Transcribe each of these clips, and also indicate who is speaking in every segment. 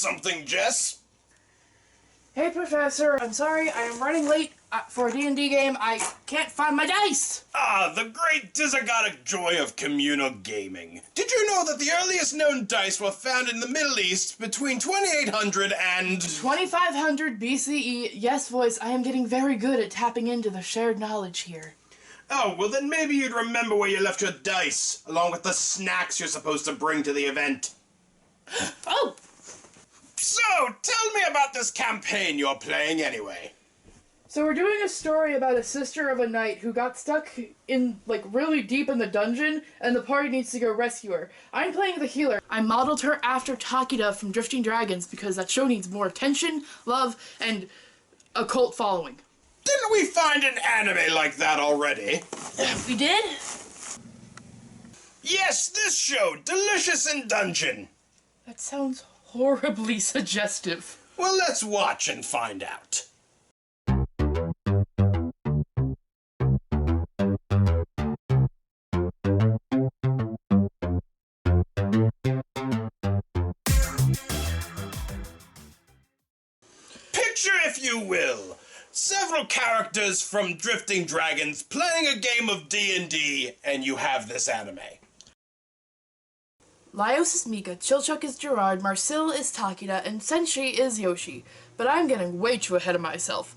Speaker 1: something, Jess.
Speaker 2: Hey, Professor. I'm sorry, I am running late for a D&D game. I can't find my dice!
Speaker 1: Ah, the great dizygotic joy of communal gaming. Did you know that the earliest known dice were found in the Middle East between 2800 and...
Speaker 2: 2500 BCE. Yes, Voice, I am getting very good at tapping into the shared knowledge here.
Speaker 1: Oh, well then maybe you'd remember where you left your dice, along with the snacks you're supposed to bring to the event.
Speaker 2: Oh!
Speaker 1: So, tell me about this campaign you're playing anyway.
Speaker 2: So we're doing a story about a sister of a knight who got stuck in, really deep in the dungeon, and the party needs to go rescue her. I'm playing the healer. I modeled her after Takeda from Drifting Dragons because that show needs more attention, love, and a cult following.
Speaker 1: Didn't we find an anime like that already?
Speaker 2: We did?
Speaker 1: Yes, this show, Delicious in Dungeon.
Speaker 2: That sounds horribly suggestive.
Speaker 1: Well, let's watch and find out. Picture, if you will, several characters from Drifting Dragons playing a game of D&D, and you have this anime.
Speaker 2: Laios is Mika, Chilchuk is Gerard, Marcel is Takeda, and Senshi is Yoshi. But I'm getting way too ahead of myself.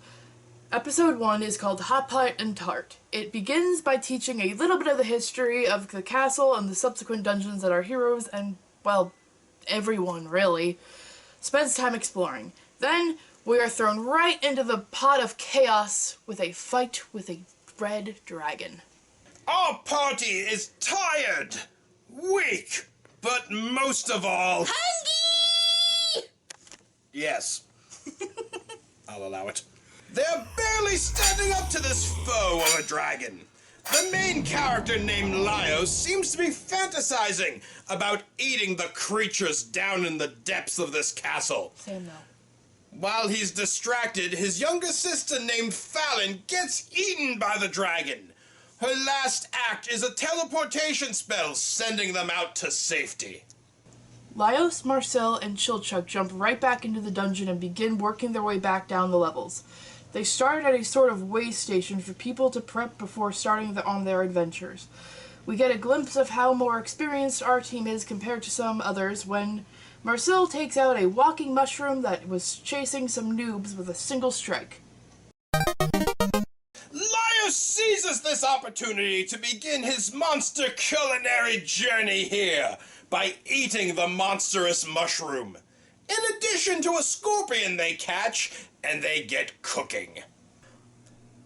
Speaker 2: Episode 1 is called Hot Pot and Tart. It begins by teaching a little bit of the history of the castle and the subsequent dungeons that our heroes and, well, everyone really, spends time exploring. Then, we are thrown right into the pot of chaos with a fight with a red dragon.
Speaker 1: Our party is tired, weak, but most of all...
Speaker 3: Hungry!
Speaker 1: Yes. I'll allow it. They're barely standing up to this foe of a dragon. The main character named Laios seems to be fantasizing about eating the creatures down in the depths of this castle.
Speaker 2: Same though.
Speaker 1: While he's distracted, his younger sister named Fallon gets eaten by the dragon. Her last act is a teleportation spell, sending them out to safety.
Speaker 2: Laios, Marcel, and Chilchuk jump right back into the dungeon and begin working their way back down the levels. They start at a sort of way station for people to prep before starting on their adventures. We get a glimpse of how more experienced our team is compared to some others when Marcel takes out a walking mushroom that was chasing some noobs with a single strike.
Speaker 1: Laios seizes this opportunity to begin his monster culinary journey here by eating the monstrous mushroom. In addition to a scorpion they catch, and they get cooking.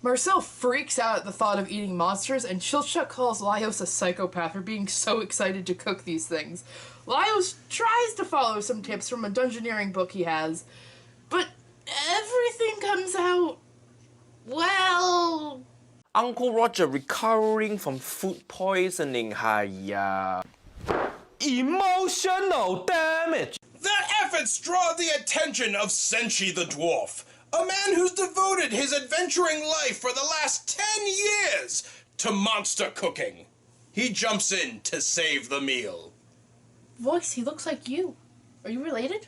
Speaker 2: Marcel freaks out at the thought of eating monsters, and Chilchuk calls Laios a psychopath for being so excited to cook these things. Laios tries to follow some tips from a dungeoneering book he has, but everything comes out, well...
Speaker 4: Uncle Roger recovering from food poisoning, emotional damage.
Speaker 1: Their efforts draw the attention of Senshi the dwarf, a man who's devoted his adventuring life for the last 10 years to monster cooking. He jumps in to save the meal.
Speaker 2: Voice, he looks like you. Are you related?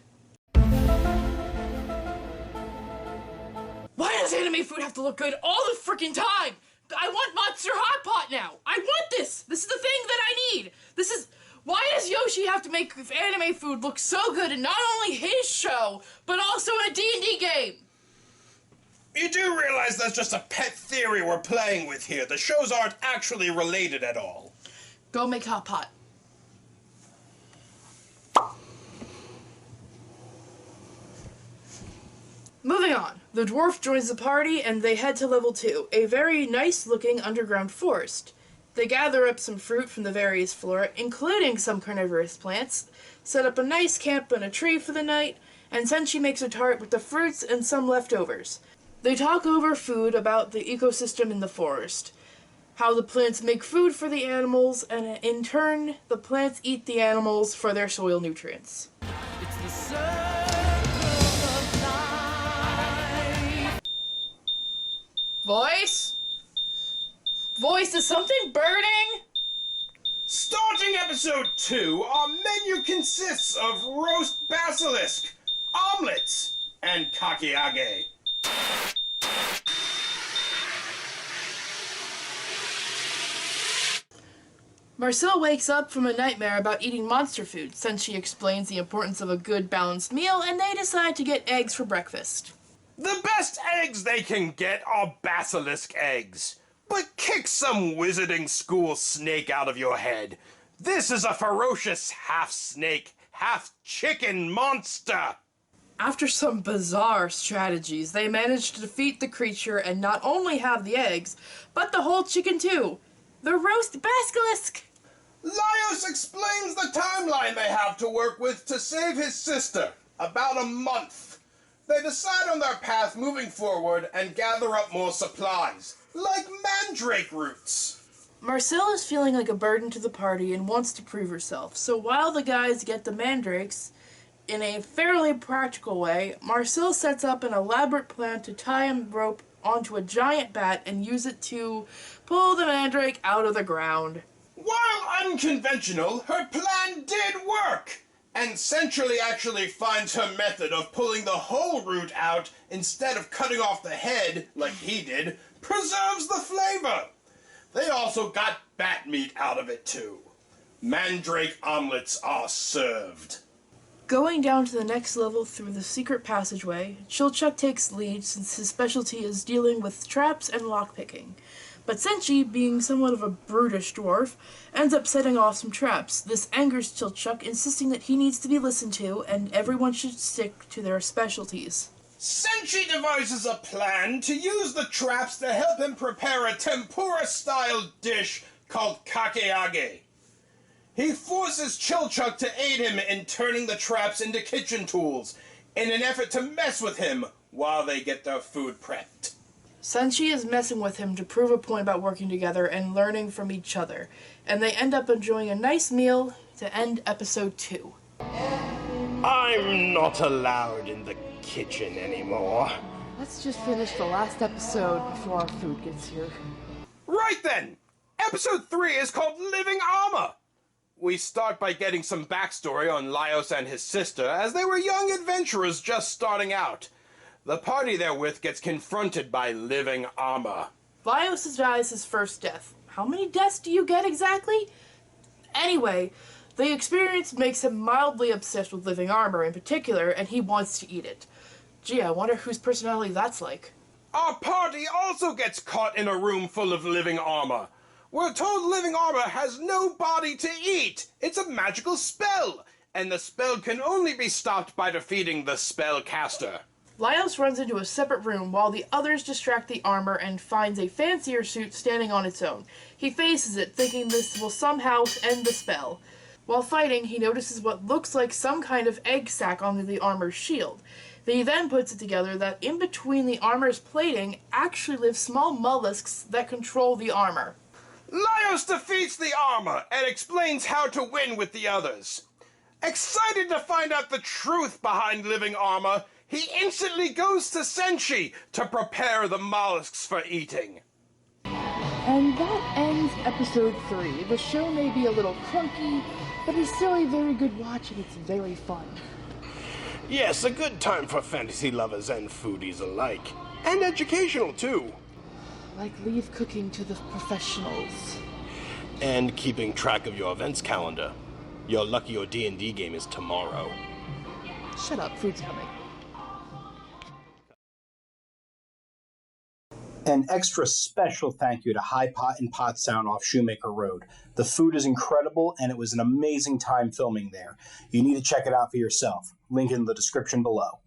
Speaker 2: Why does anime food have to look good all the freaking time? I want Monster Hot Pot now! I want this! This is the thing that I need! This is... Why does Yoshi have to make anime food look so good in not only his show, but also in a D&D game?
Speaker 1: You do realize that's just a pet theory we're playing with here. The shows aren't actually related at all.
Speaker 2: Go make Hot Pot. Moving on. The dwarf joins the party and they head to level 2, a very nice-looking underground forest. They gather up some fruit from the various flora, including some carnivorous plants, set up a nice camp in a tree for the night, and Senshi makes a tart with the fruits and some leftovers. They talk over food about the ecosystem in the forest, how the plants make food for the animals, and in turn, the plants eat the animals for their soil nutrients.
Speaker 4: It's the circle of life.
Speaker 2: Voice? Voice, is something burning?
Speaker 1: Starting episode 2, our menu consists of roast basilisk, omelets, and kakiage.
Speaker 2: Marcel wakes up from a nightmare about eating monster food, since she explains the importance of a good balanced meal, and they decide to get eggs for breakfast.
Speaker 1: The best eggs they can get are basilisk eggs. But kick some wizarding school snake out of your head. This is a ferocious half-snake, half-chicken monster.
Speaker 2: After some bizarre strategies, they manage to defeat the creature and not only have the eggs, but the whole chicken too. The roast basilisk!
Speaker 1: Laios explains the timeline they have to work with to save his sister. About a month. They decide on their path moving forward and gather up more supplies, like mandrake roots.
Speaker 2: Marcel is feeling like a burden to the party and wants to prove herself, so while the guys get the mandrakes, in a fairly practical way, Marcel sets up an elaborate plan to tie a rope onto a giant bat and use it to pull the mandrake out of the ground.
Speaker 1: While unconventional, her plan did work, and Centrally actually finds her method of pulling the whole root out instead of cutting off the head, like he did, preserves the flavor. They also got bat meat out of it too. Mandrake omelets are served.
Speaker 2: Going down to the next level through the secret passageway, Chilchuck takes lead since his specialty is dealing with traps and lockpicking. But Senshi, being somewhat of a brutish dwarf, ends up setting off some traps. This angers Chilchuck, insisting that he needs to be listened to and everyone should stick to their specialties.
Speaker 1: Senshi devises a plan to use the traps to help him prepare a tempura-style dish called kakiage. He forces Chilchuck to aid him in turning the traps into kitchen tools in an effort to mess with him while they get their food prepped.
Speaker 2: Senshi is messing with him to prove a point about working together and learning from each other, and they end up enjoying a nice meal to end episode 2.
Speaker 1: I'm not allowed in the kitchen anymore.
Speaker 2: Let's just finish the last episode before our food gets here.
Speaker 1: Right then! Episode 3 is called Living Armor. We start by getting some backstory on Laios and his sister, as they were young adventurers just starting out. The party they're with gets confronted by living armor.
Speaker 2: Laios dies his first death. How many deaths do you get exactly? Anyway, the experience makes him mildly obsessed with living armor in particular, and he wants to eat it. Gee, I wonder whose personality that's like.
Speaker 1: Our party also gets caught in a room full of living armor. We're told living armor has no body to eat. It's a magical spell, and the spell can only be stopped by defeating the spellcaster.
Speaker 2: Laios runs into a separate room while the others distract the armor and finds a fancier suit standing on its own. He faces it, thinking this will somehow end the spell. While fighting, he notices what looks like some kind of egg sac on the armor's shield. He then puts it together that in between the armor's plating actually live small mollusks that control the armor.
Speaker 1: Laios defeats the armor and explains how to win with the others. Excited to find out the truth behind living armor, he instantly goes to Senshi to prepare the mollusks for eating.
Speaker 2: And that ends episode 3. The show may be a little clunky, but it's still a very good watch and it's very fun.
Speaker 1: Yes, a good time for fantasy lovers and foodies alike. And educational, too.
Speaker 2: Like leave cooking to the professionals.
Speaker 1: And keeping track of your events calendar. Your lucky or D&D game is tomorrow.
Speaker 2: Shut up, food's coming.
Speaker 5: An extra special thank you to High Pot and Pot Sound off Shoemaker Road. The food is incredible, and it was an amazing time filming there. You need to check it out for yourself. Link in the description below.